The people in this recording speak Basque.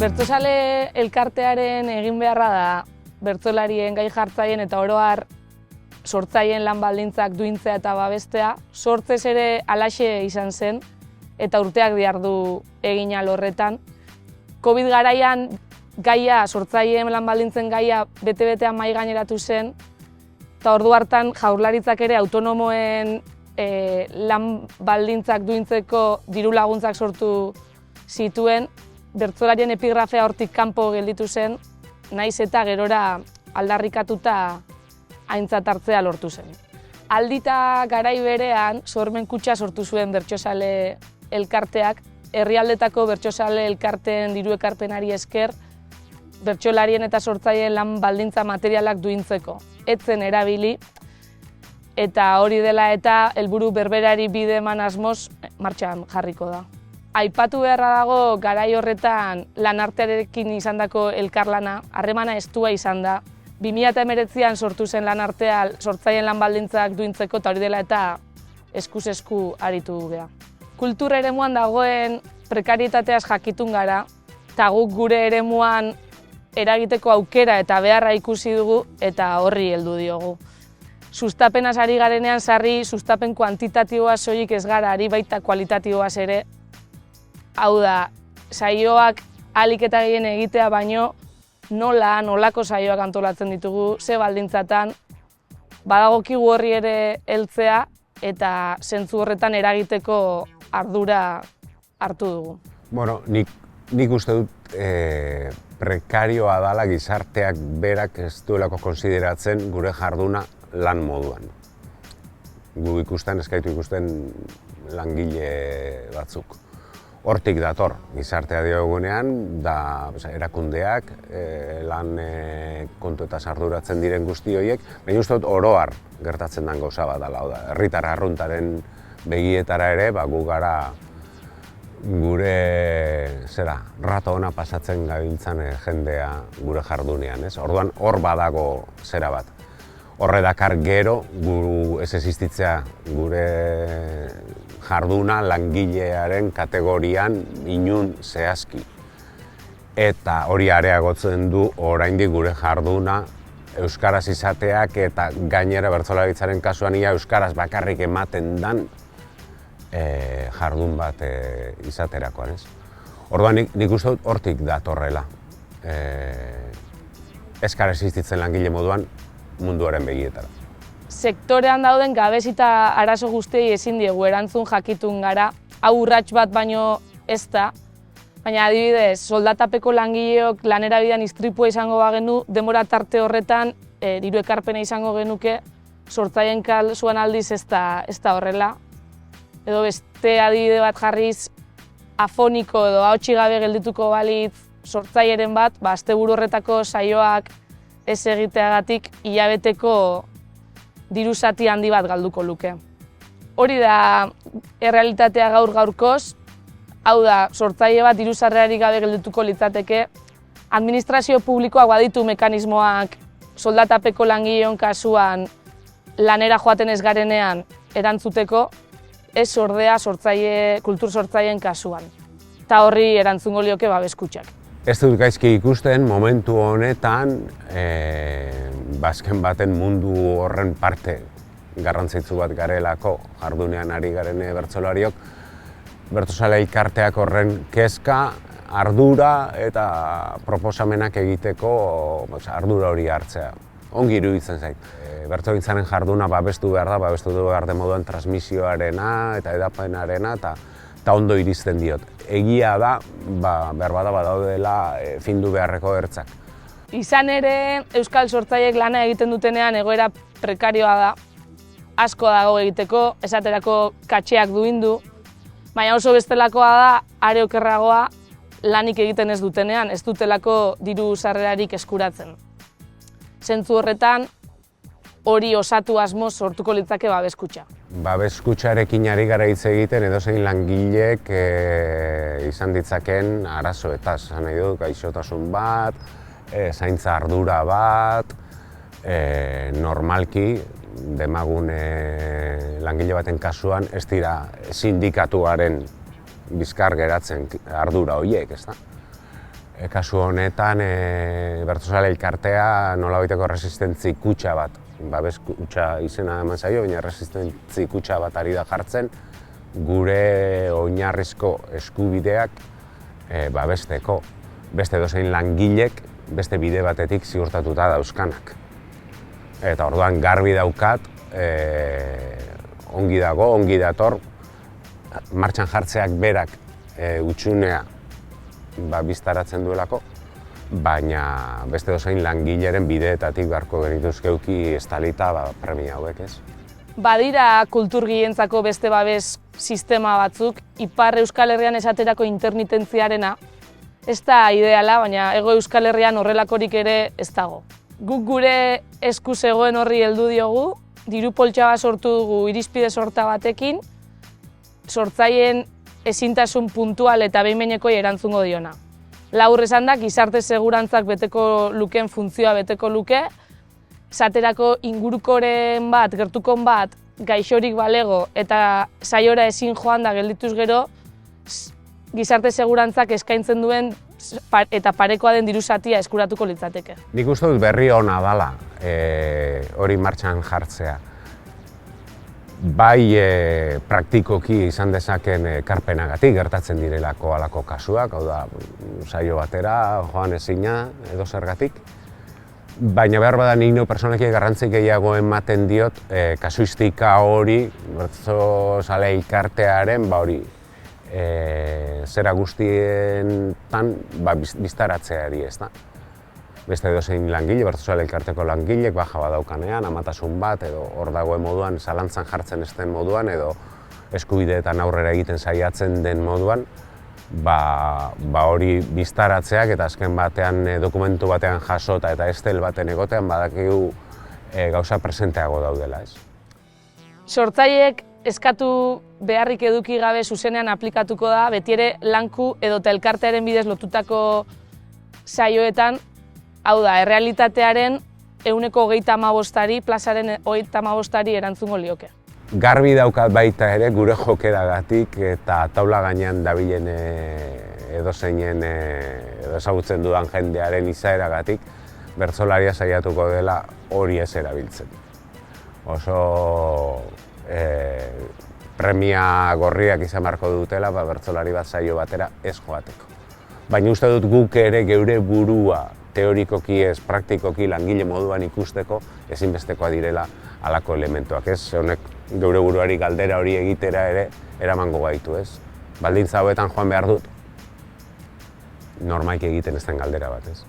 Bertsozale elkartearen egin beharra da bertsolarien, gai jartzaien eta oro har sortzaileen lan baldintzak duintzea eta babestea. Sortzez ere halaxe izan zen eta urteak dihardu egin horretan. Covid garaian gaia, sortzaileen lan baldintzen gaia bete-betean mahai gaineratu zen eta ordu hartan Jaurlaritzak ere autonomoen lan baldintzak duintzeko diru laguntzak sortu zituen. Bertsolarien epigrafea hortik kanpo gelditu zen, naiz eta gerora aldarrikatuta aintzat hartzea lortu zen. Aldita garai berean sormen kutxa sortu zuen bertsozale elkarteak, herrialdetako bertsozale elkarteen diru ekarpenari esker, bertsolarien eta sortzaileen lan baldintza materialak duintzeko. Ez zen erabili, eta hori dela eta helburu berberari bide eman asmoz martxan jarriko da. Aipatu beharra dago garai horretan lanartearekin izandako elkarlana, harremana estua izan da. 2019an sortu zen lanartea sortzaileen lan baldintzak duintzeko eta hori dela eta eskuz esku aritu gea. Kultur eremuan dagoen prekarietateaz jakitun gara, eta guk gure eremuan eragiteko aukera eta beharra ikusi dugu eta horri heldu diogu. Sustapenaz ari garenean sarri, sustapen kuantitatiboa soilik ez gara ari baita kualitatiboaz ere. Hau da, saioak ahalik eta gehien egitea baino, nolako saioak antolatzen ditugu, ze baldintzatan, badagokigu horri ere heltzea eta zentzu horretan eragiteko ardura hartu dugu. Bueno, nik uste dut prekarioa dela gizarteak berak ez duelako konsideratzen gure jarduna lan moduan. Gu ikusten, eskaitu ikusten langile batzuk. Hortik dator, gizartea diogunean, da erakundeak, lan kontu eta arduratzen diren guzti horiek, baina uste dut oro har gertatzen den gauza bat dela. Herritar arruntaren begietara ere, gu gara gure rato ona pasatzen gabiltzan jendea gure jardunean. Orduan hor badago zera bat. Horre dakar gero, ez existitzea gure jarduna langilearen kategorian inun zehazki. Eta hori areagotzen du oraindik gure jarduna euskaraz izateak eta gainera bertsolaritzaren kasuan ia euskaraz bakarrik ematen dan jardun bat izaterakoan. Orduan nik uste dut hortik datorrela. Eskara existitzen langile moduan munduaren begietara. Sektorean dauden gabezi eta arazo guztiei ezin diegu erantzun jakitun gara, hau urrats bat baino ez da, baina adibidez, soldatapeko langileok lanera bidean istripua izango bagenu, denbora tarte horretan diru ekarpena izango genuke, sortzaileen kasuan aldiz ez da horrela. Edo beste adibide bat jarriz, afoniko edo ahotsi gabe geldituko balitz sortzaileen bat, asteburu horretako saioak ez egiteagatik hilabeteko diru zati handi bat galduko luke. Hori da errealitatea gaur-gaurkoz, hau da, sortzaile bat diru sarrerarik gabe geldituko litzateke, administrazio publikoak baditu mekanismoak soldatapeko langileon kasuan lanera joaten ez garenean erantzuteko, ez ordea kultur sortzaileen kasuan. Eta horri erantzungo lioke babeskutxak. Ez dut gaizki ikusten momentu honetan azken baten mundu horren parte garrantzitsu bat garelako jardunean ari garen bertsolariok, bertsozale elkarteak horren kezka, ardura eta proposamenak egiteko ardura hori hartzea. Ongi iruditzen zait. Bertsogintzaren jarduna babestu behar den moduan transmisioarena eta edapenarena eta ondo iristen diot. Egia da, beharbada badaudela findu beharreko ertzak. Izan ere, euskal sortzaileek lana egiten dutenean egoera prekarioa da. Asko dago egiteko, esaterako katxeak duindu, baina oso bestelakoa da, are okerragoa lanik egiten ez dutenean, ez dutelako diru sarrerarik eskuratzen. Zentzu horretan, hori osatu asmoz sortuko litzake babeskutxa. Babeskutxarekin ari gara hitz egiten edozein langilek izan ditzaken arazoetaz. Nahi dut, gaixotasun bat, zaintza ardura bat, normalki demagun langile baten kasuan ez dira sindikatuaren bizkar geratzen ardura horiek, ezta? Kasu honetan, Bertsozale elkartea nolabaiteko resistentzi kutxa bat, babes kutxa izena eman zaio, baina resistentzi kutxa bat ari da jartzen, gure oinarrizko eskubideak babesteko. Beste edozein langilek, beste bide batetik ziurtatuta dauzkanak. Eta orduan garbi daukat, ongi dago, ongi dator, martxan jartzeak berak utxunea biztaratzen duelako, baina beste edozein langileren bideetatik beharko genituzkeuki estalita premia hauek, ez? Badira kulturgilentzako beste babes sistema batzuk, Ipar Euskal Herrian esaterako intermitentziarena, ez da ideala, baina Hego Euskal Herrian horrelakorik ere ez dago. Guk gure esku zegoen horri heldu diogu, diru poltsa bat sortu dugu irizpide sorta batekin, sortzaileen ezintasun puntual eta behin-behinekoi erantzungo diona. Labur esanda, gizarte segurantzak beteko lukeen funtzioa beteko luke, esaterako ingurukoren bat, gertukon bat, gaixorik balego eta saiora ezin joan da geldituz gero, gizarte segurantzak eskaintzen duen eta parekoa den diru zatia eskuratuko litzateke. Nik uste dut berri ona dala hori martxan jartzea. Bai praktikoki izan dezaken ekarpenagatik gertatzen direlako halako kasuak, hau da, saio batera joan ezina edo zergatik. Baina behar bada nik pertsoneki garrantzi gehiago ematen diot kasuistika hori Bertsozale elkartearen hori zera guztietan biztaratzeari, ez da. Beste edozein langile, Bertsozale elkarteko langilek baja badaukanean, amatasun bat, edo hor dagoen moduan, zalantzan jartzen ez den moduan, edo eskubideetan aurrera egiten saiatzen den moduan, hori biztaratzeak eta azken batean dokumentu batean jasota eta estel baten egotean badakigu gauza presenteago daudela, ez? Sortzaileek eskatu beharrik eduki gabe zuzenean aplikatuko da, betiere lanku edota elkartearen bidez lotutako saioetan, hau da, errealitatearen 25%, plazaren 25%, erantzungo lioke. Garbi daukat baita ere gure jokeragatik eta taula gainean dabilen edozeinen ezagutzen dudan jendearen izaeragatik bertsolaria saiatuko dela hori ez erabiltzen. Oso premia gorriak izan beharko dutela bertsolari bat saio batera ez joateko. Baina uste dut guk ere geure burua teorikoki ez praktikoki langile moduan ikusteko ezinbestekoa direla halako elementuak, ez? Honek geure buruari galdera hori egitera ere eramango gaitu, ez? Baldintza hauetan joan behar dut, normalki egiten ez den galdera bat, ez?